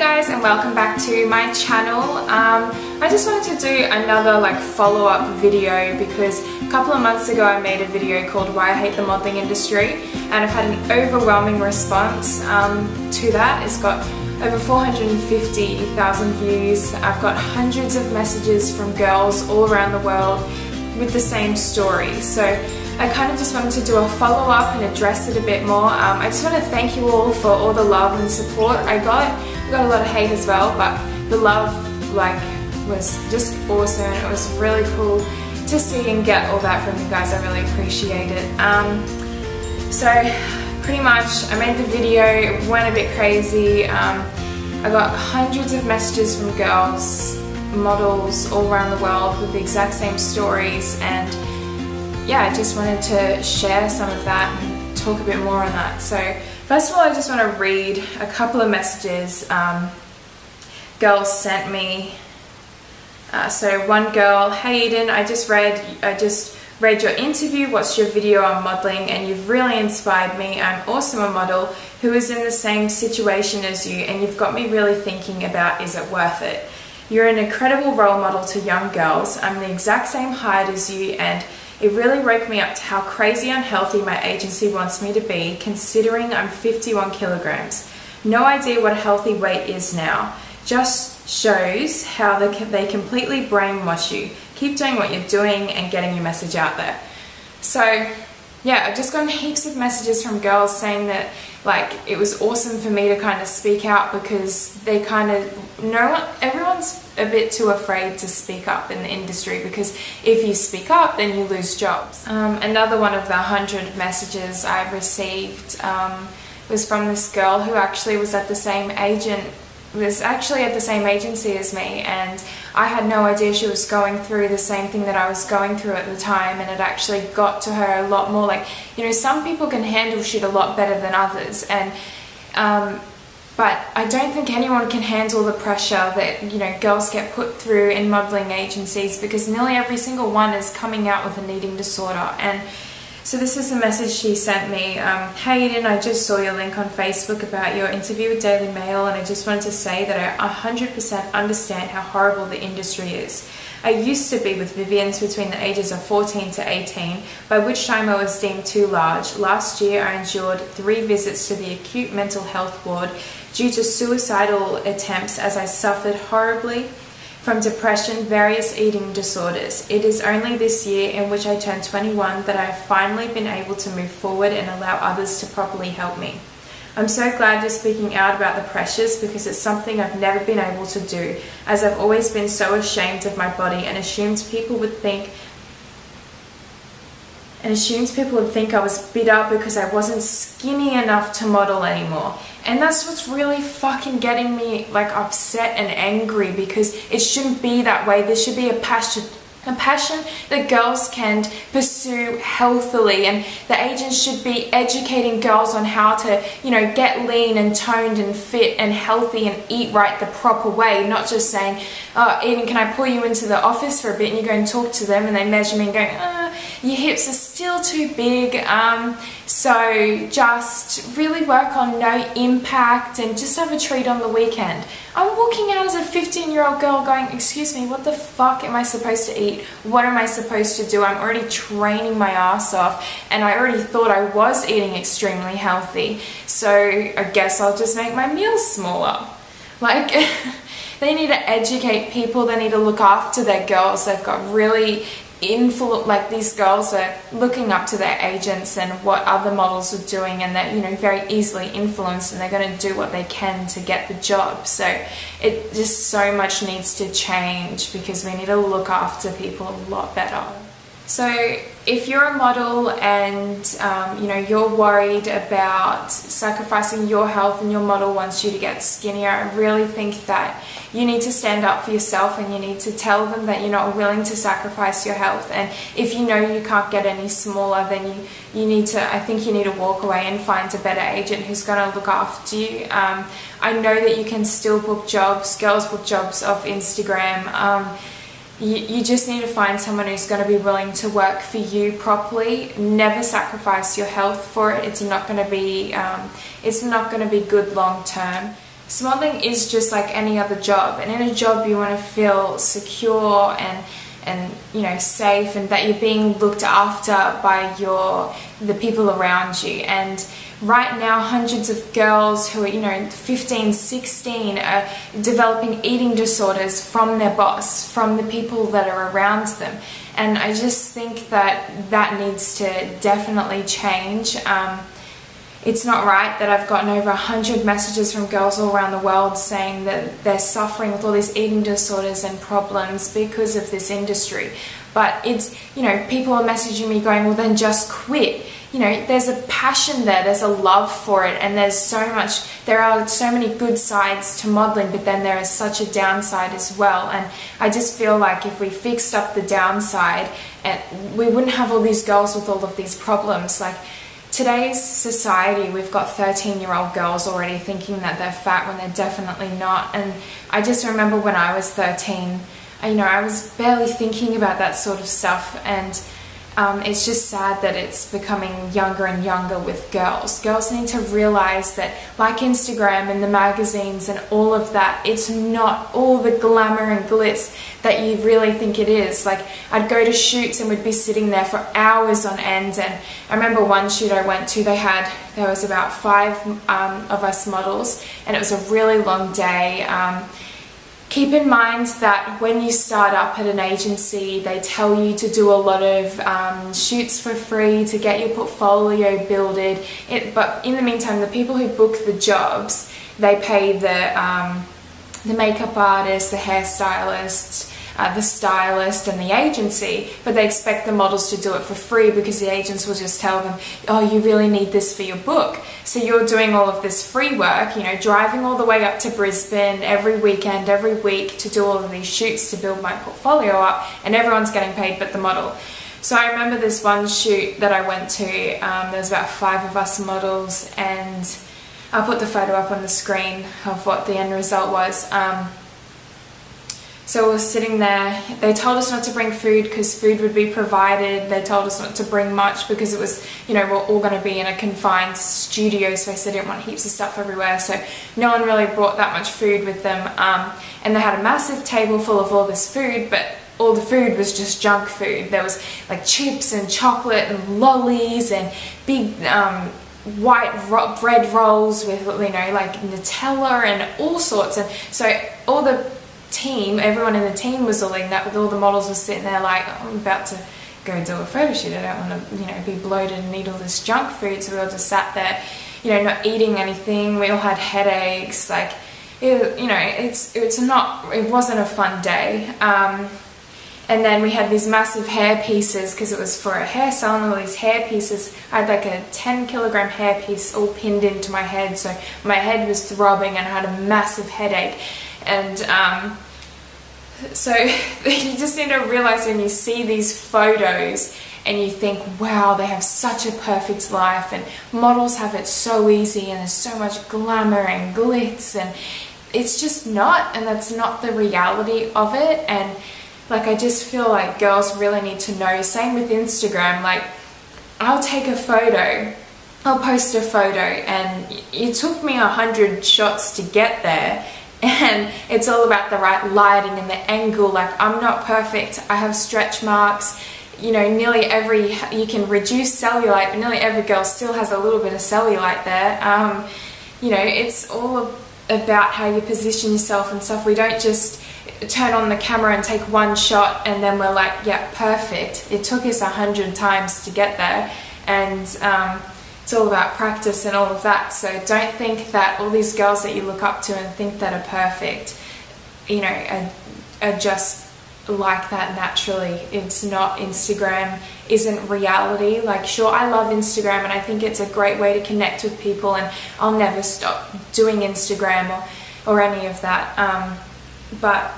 guys, and welcome back to my channel. I just wanted to do another follow-up video because a couple of months ago I made a video called Why I Hate the Modeling Industry, and I've had an overwhelming response to that. It's got over 450,000 views. I've got hundreds of messages from girls all around the world with the same story. So I kind of just wanted to do a follow-up and address it a bit more. I just want to thank you all for all the love and support I got. I got a lot of hate as well, but the love was just awesome. It was really cool to see and get all that from you guys. I really appreciate it. So pretty much I made the video, it went a bit crazy. I got hundreds of messages from girls, models all around the world with the exact same stories, and yeah, I just wanted to share some of that and talk a bit more on that. So first of all, I just want to read a couple of messages girls sent me. So one girl, "Hey Eden, I just read your interview, watched your video on modeling, and you've really inspired me. I'm also a model who is in the same situation as you, and you've got me really thinking about, is it worth it? You're an incredible role model to young girls. I'm the exact same height as you, and it really woke me up to how crazy unhealthy my agency wants me to be, considering I'm 51 kilograms. No idea what a healthy weight is now. Just shows how they completely brainwash you. Keep doing what you're doing and getting your message out there." So yeah, I've just gotten heaps of messages from girls saying that it was awesome for me to kind of speak out, because they kind of everyone's a bit too afraid to speak up in the industry, because if you speak up then you lose jobs. Another one of the 100 messages I received was from this girl who actually was at the same agency as me, and I had no idea she was going through the same thing that I was going through at the time, and it actually got to her a lot more. Some people can handle shit a lot better than others, and but I don't think anyone can handle the pressure that girls get put through in modeling agencies, because nearly every single one is coming out with an eating disorder. And so this is a message she sent me. "Hey Eden, I just saw your link on Facebook about your interview with Daily Mail, and I just wanted to say that I 100% understand how horrible the industry is. I used to be with Vivians between the ages of 14 to 18, by which time I was deemed too large. Last year I endured 3 visits to the acute mental health ward due to suicidal attempts, as I suffered horribly from depression, various eating disorders. It is only this year, in which I turned 21, that I have finally been able to move forward and allow others to properly help me. I'm so glad you're speaking out about the pressures, because it's something I've never been able to do, as I've always been so ashamed of my body and assumed people would think I was bitter because I wasn't skinny enough to model anymore." And that's what's really fucking getting me upset and angry, because it shouldn't be that way. There should be a passion that girls can pursue healthily, and the agents should be educating girls on how to, get lean and toned and fit and healthy and eat right the proper way, not just saying, "Oh, Eden, can I pull you into the office for a bit?" and you go and talk to them and they measure me and go, "Your hips are still too big, so just really work on no impact and just have a treat on the weekend." I'm walking out as a 15-year-old girl going, "Excuse me, what the fuck am I supposed to eat? What am I supposed to do? I'm already training my ass off, and I already thought I was eating extremely healthy, so I guess I'll just make my meals smaller." They need to educate people. They need to look after their girls. They've got really these girls are looking up to their agents and what other models are doing, and they're very easily influenced, and they're going to do what they can to get the job. So it just so much needs to change, because we need to look after people a lot better. So if you're a model and you're worried about sacrificing your health, and your model wants you to get skinnier, I really think that you need to stand up for yourself, and you need to tell them that you're not willing to sacrifice your health. And if you can't get any smaller, then I think you need to walk away and find a better agent who's going to look after you. I know that you can still book jobs. Girls book jobs off Instagram. You just need to find someone who's going to be willing to work for you properly. Never sacrifice your health for it. It's not going to be good long term. So modeling is just like any other job, and in a job you want to feel secure and you know, safe, and that you're being looked after by the people around you. And right now hundreds of girls who are, you know, 15, 16 are developing eating disorders from their boss, from the people that are around them. And I just think that that needs to definitely change. It's not right that I've gotten over 100 messages from girls all around the world saying that they're suffering with all these eating disorders and problems because of this industry. But it's, you know, people are messaging me going, well then just quit. You know, there's a passion there, there's a love for it, and there are so many good sides to modeling, but then there is such a downside as well. And I just feel like if we fixed up the downside, and we wouldn't have all these girls with all of these problems. Like, today's society, we've got 13-year-old girls already thinking that they're fat when they're definitely not. And I just remember when I was 13, you know, I was barely thinking about that sort of stuff. And it's just sad that it's becoming younger and younger with girls. Girls need to realize that, like Instagram and the magazines and all of that, it's not all the glamour and glitz that you really think it is. Like, I'd go to shoots and we'd be sitting there for hours on end. And I remember one shoot I went to, there was about 5 of us models, and it was a really long day. Keep in mind that when you start up at an agency, they tell you to do a lot of shoots for free to get your portfolio builded. But in the meantime, the people who book the jobs, they pay the makeup artist, the hairstylist, the stylist and the agency, but they expect the models to do it for free because the agents will just tell them, oh, you really need this for your book. So you're doing all of this free work, you know, driving all the way up to Brisbane every weekend, every week to do all of these shoots to build my portfolio up, and everyone's getting paid but the model. So I remember this one shoot that I went to, there was about 5 of us models, and I'll put the photo up on the screen of what the end result was. So we were sitting there. They told us not to bring food because food would be provided. They told us not to bring much because it was, you know, we're all going to be in a confined studio space. They didn't want heaps of stuff everywhere. So no one really brought that much food with them. And they had a massive table full of all this food, but all the food was just junk food. There was like chips and chocolate and lollies and big white bread rolls with, you know, like Nutella and all sorts. And so all the team, everyone in the team was all in that, with all the models were sitting there like, oh, I'm about to go do a photo shoot, I don't want to, you know, be bloated and eat all this junk food. So we all just sat there, you know, not eating anything. We all had headaches. Like, it, you know, it wasn't a fun day. And then we had these massive hair pieces because it was for a hair salon. All these hair pieces, I had like a 10-kilogram hair piece all pinned into my head, so my head was throbbing and I had a massive headache. And so you just need to realize when you see these photos and you think, wow, they have such a perfect life and models have it so easy and there's so much glamour and glitz, and it's just not, and that's not the reality of it. And like, I just feel like girls really need to know, same with Instagram, like, I'll take a photo, I'll post a photo, and it took me 100 shots to get there. And it's all about the right lighting and the angle. Like, I'm not perfect. I have stretch marks. You know, you can reduce cellulite, but nearly every girl still has a little bit of cellulite there. You know, it's all about how you position yourself and stuff. We don't just turn on the camera and take one shot and then we're like, yeah, perfect. It took us 100 times to get there. And it's all about practice and all of that. So don't think that all these girls that you look up to and think that are perfect, you know, are just like that naturally. It's not. Instagram isn't reality. Like, sure, I love Instagram and I think it's a great way to connect with people, and I'll never stop doing Instagram or any of that. But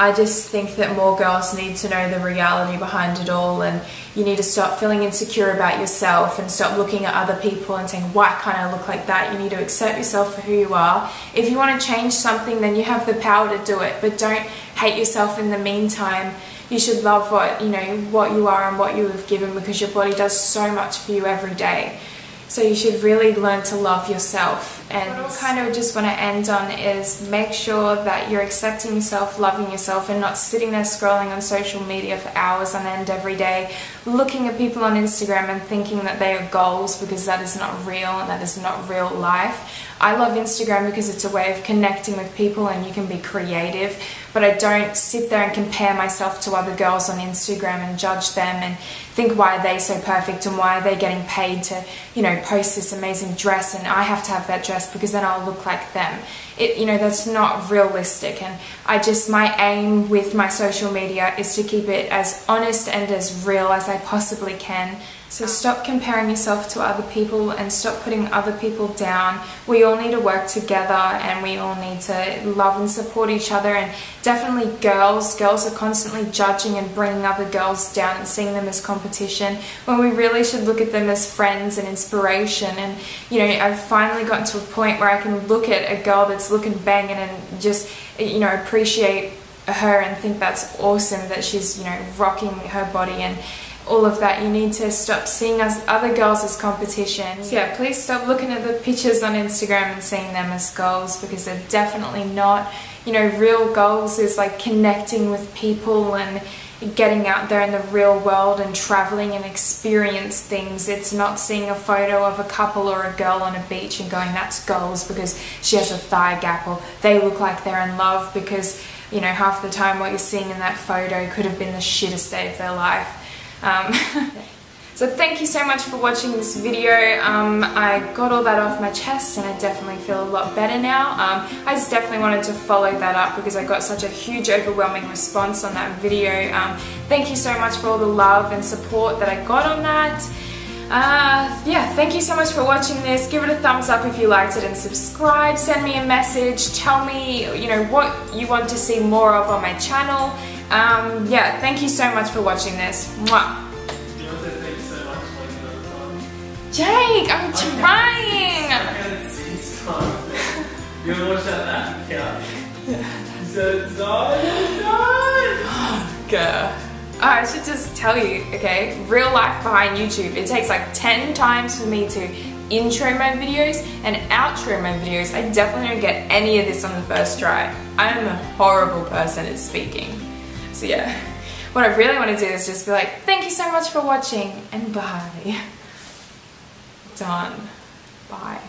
I just think that more girls need to know the reality behind it all, and you need to stop feeling insecure about yourself and stop looking at other people and saying, why can't I look like that? You need to accept yourself for who you are. If you want to change something, then you have the power to do it, but don't hate yourself in the meantime. You should love what you are and what you have given, because your body does so much for you every day. So you should really learn to love yourself And what I kind of just want to end on is make sure that you're accepting yourself, loving yourself, and not sitting there scrolling on social media for hours on end every day, looking at people on Instagram and thinking that they are goals, because that is not real and that is not real life. I love Instagram because it's a way of connecting with people and you can be creative, but I don't sit there and compare myself to other girls on Instagram and judge them and think why are they so perfect and why are they getting paid to, you know, post this amazing dress and I have to have that dress because then I'll look like them. You know, that's not realistic, and my aim with my social media is to keep it as honest and as real as I possibly can. So stop comparing yourself to other people and stop putting other people down. We all need to work together and we all need to love and support each other. And definitely girls are constantly judging and bringing other girls down and seeing them as competition, when we really should look at them as friends and inspiration. And you know, I've finally gotten to a point where I can look at a girl that's looking banging and just, you know, appreciate her and think that's awesome that she's, you know, rocking her body and all of that. You need to stop seeing us other girls as competition. So yeah, please stop looking at the pictures on Instagram and seeing them as goals, because they're definitely not. You know, real goals is like connecting with people and getting out there in the real world and traveling and experience things. It's not seeing a photo of a couple or a girl on a beach and going, that's goals because she has a thigh gap, or they look like they're in love, because, you know, half the time what you're seeing in that photo could have been the shittest day of their life. So thank you so much for watching this video. I got all that off my chest and I definitely feel a lot better now. I just definitely wanted to follow that up because I got such a huge overwhelming response on that video. Thank you so much for all the love and support that I got on that. Yeah, thank you so much for watching this. Give it a thumbs up if you liked it and subscribe. Send me a message. Tell me, you know, what you want to see more of on my channel. Yeah, thank you so much for watching this. Mwah. Jake, I'm trying! You wanna watch that couch? It's done! Girl. I should just tell you, okay, real life behind YouTube, it takes like 10 times for me to intro my videos and outro my videos. I definitely don't get any of this on the first try. I'm a horrible person at speaking. So yeah, what I really want to do is just be like, thank you so much for watching and bye. Done. Bye.